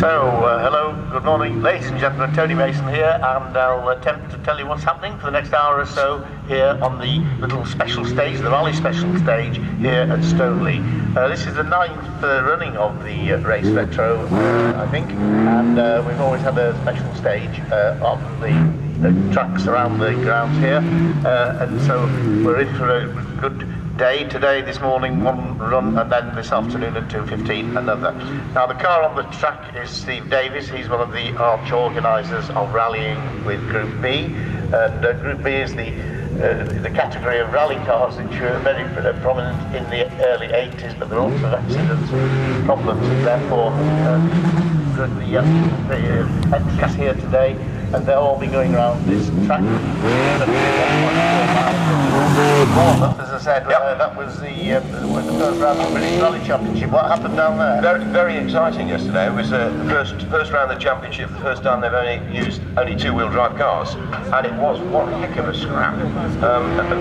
Hello, good morning, ladies and gentlemen. Tony Mason here, and I'll attempt to tell you what's happening for the next hour or so here on the little special stage, the rally special stage here at Stoneleigh. This is the 9th running of the race retro, I think, and we've always had a special stage on the tracks around the grounds here, and so we're in for a good day today, this morning one run, and then this afternoon at 2:15 another. Now the car on the track is Steve Davies. He's one of the arch organisers of rallying with Group B, and Group B is the category of rally cars which were very prominent in the early 80s, but there are also accidents, problems, and therefore the entries here today, and they'll all be going around this track. As I said, that was the first round of the British Rally Championship. What happened down there? Very, very exciting yesterday. It was the first round of the championship, the first time they've only two-wheel drive cars, and it was one heck of a scrap.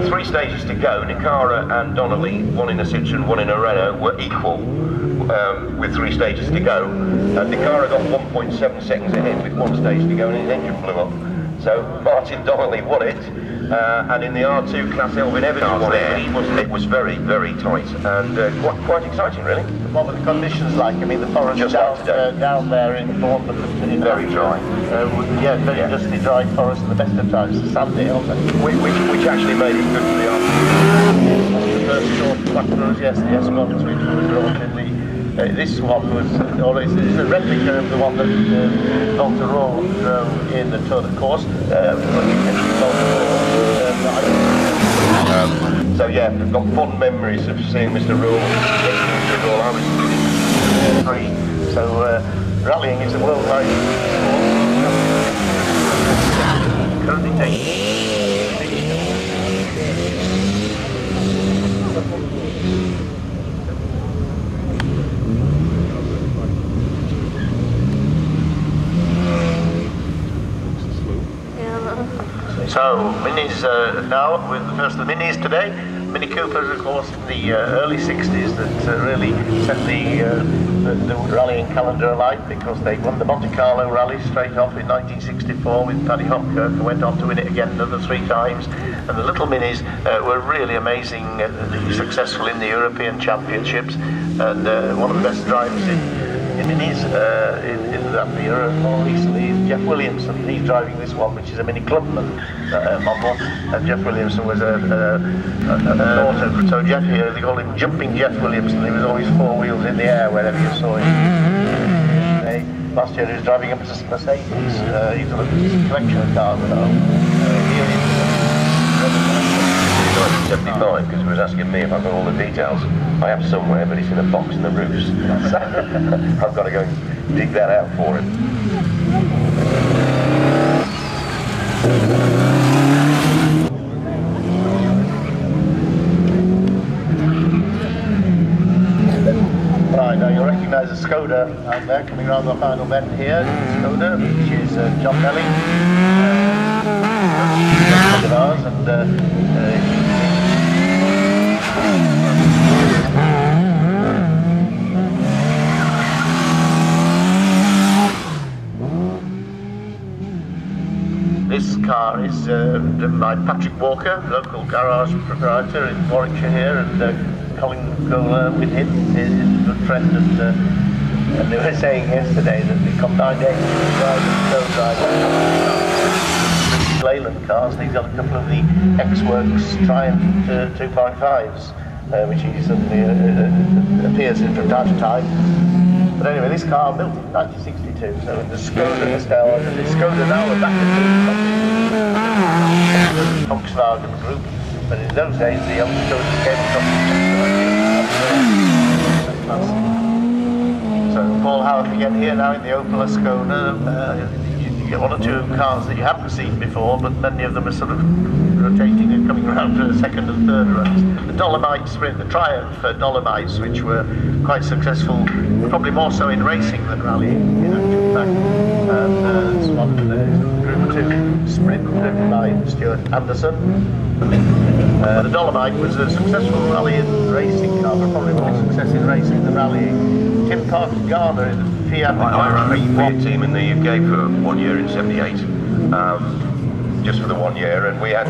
3 stages to go. Nicara and Donnelly, one in a Citroen, one in a Renault, were equal with 3 stages to go. Nicara got 1.7 seconds ahead with 1 stage to go, and his engine blew up. So Martin Donnelly won it. And in the R2 class, Elvin Evans was there. It was very, very tight and quite exciting, really. What were the conditions like? I mean, the forest just down there in Bournemouth, very dry. Very dusty, dry forest, and the best of times, sandy, aren't they? Which actually made it good for the R2. The first short factors, yes, the S1s, which was brought in the. This one was, or it's a replica of the one that Corolla drove in the Tour de Corse. So yeah, I've got fond memories of seeing Mr. Rule. I was 3. So rallying is a worldwide sport. Currently taking. So, Minis now, with the first of the Minis today. Mini Coopers, of course, in the early 60s that really set the rallying calendar alight, because they won the Monte Carlo rally straight off in 1964 with Paddy Hopkirk, who went on to win it again another 3 times. And the little Minis were really amazing, successful in the European Championships, and one of the best drivers in Minis in that era more recently is Jeff Williamson. He's driving this one, which is a Mini Clubman model, and Jeff Williamson was an auto. So Jeff here, they call him Jumping Jeff Williamson. He was always 4 wheels in the air wherever you saw him. Last year he was driving a Mercedes. He's got a collection of cars now. 1975, because he was asking me if I've got all the details. I have somewhere, but it's in a box in the roofs. So I've got to go and dig that out for him. Right, now you'll recognise a Skoda out there coming around the final bend here. Skoda, which is John Melling. Of ours, and this car is driven by Patrick Walker, local garage proprietor in Warwickshire here, and Colin Gola with him, his good friend, and they were saying yesterday that the combined engine driver Leyland cars. He's got a couple of the X-Works Triumph 2.5s, which he suddenly appears in from time to time. But anyway, this car built in 1962, so in the Skoda style, the Skoda now are back in the Volkswagen group, but in those days the old Skoda came from. So Paul Howard again here now in the Opel Skoda. You get 1 or 2 cars that you haven't seen before, but many of them are sort of rotating and coming around for the 2nd and 3rd runs. The Dolomite Sprint, the Triumph Dolomites, which were quite successful, probably more so in racing than rallying, in actual fact. And this one, Group 2 Sprint, driven by Stuart Anderson. The Dolomite was a successful rally and racing car, but probably more success in racing than rallying. Tim Parker-Garner in the Fiat. I ran the Fiat team in the UK for 1 year in '78, just for the 1 year, and we had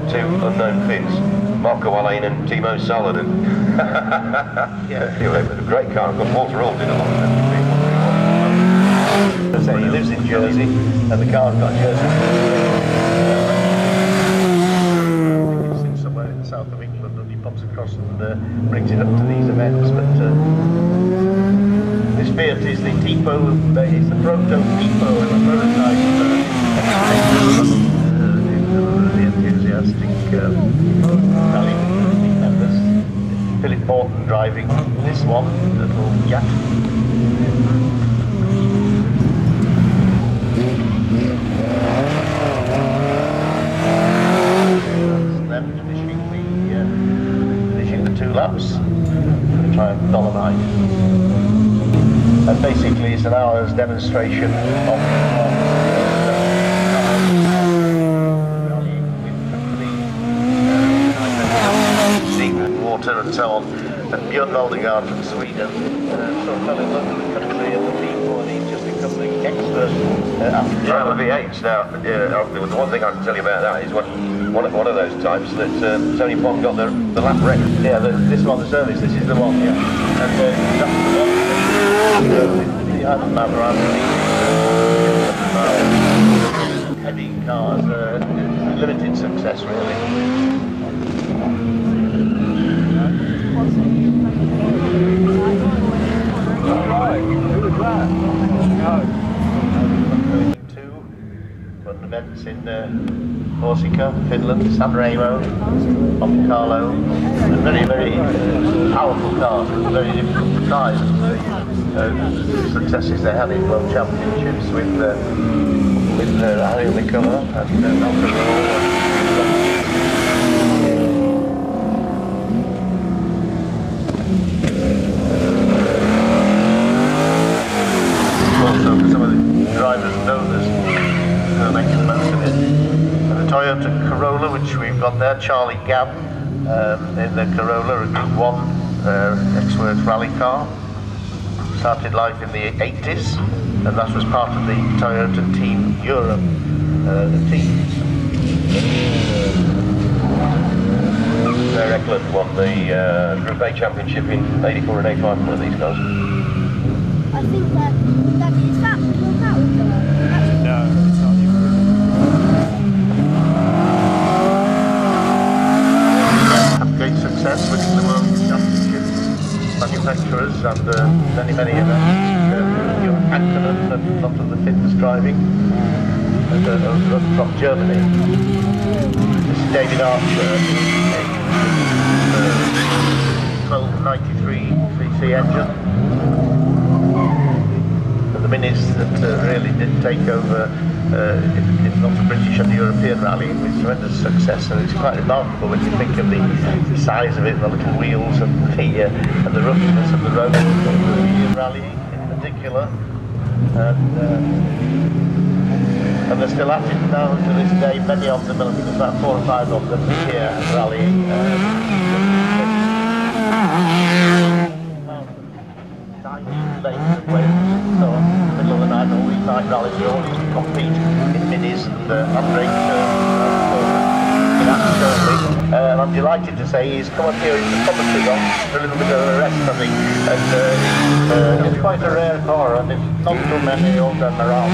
two unknown Finns, Marco Alain and Timo Saladin. Yeah, it was a great car. I've got Walter Hall did a lot of them. He lives in Jersey, and the car's got Jersey. It's in somewhere in the south of England, and he pops across and brings it up to these events. But this Fiat is the Tipo, it's the proto-Tipo and the prototype. The enthusiastic rally members. Philip Morton driving this one, little Fiat. Finishing the 2 laps, try and Dolomite. And basically it's an hour's demonstration of water and so on. Björn Valdegard from Sweden sort of fell in love with the country and the people, and he's just become the expert after Rover V8s now. The one thing I can tell you about that is one of those types that Tony Pond got the lap record. Yeah, this one, the Servis, this is the one, yeah. And that's the one. He had around heavy cars, limited success really. Run events in Corsica, Finland, San Remo, Monte Carlo. Very, very powerful cars, very difficult size. Successes they had in World Championships with Harry Nicola and Duncan Holder. Also for some of the drivers and owners who are making the most of it. And the Toyota Corolla, which we've got there, Charlie Gabb in the Corolla, a Group 1 X-Works rally car. Started life in the 80s, and that was part of the Toyota Team Europe team. Their Eklund won the Group A championship in '84 and '85 for one of these cars. I think that is that was No, it's not you. Had great success with the World Championship manufacturers and many events. Aaltonen and a lot of the Finns driving from Germany. This is David Archer, a 1293 3C engine. The Minis that really did take over if not the British and the European rally with tremendous success, and it's quite remarkable when you think of the size of it, the little wheels and the roughness of the road, the European rally in particular, and they're still at it now to this day. Many of them, I think there's about 4 or 5 of them here rallying. So middle of the night, all these night rallies, we all used to compete in minis and unbraked and I'm delighted to say he's come up here in the commentary box for a little bit of a rest, I think, and it's quite a rare car, and there's not too many of them around.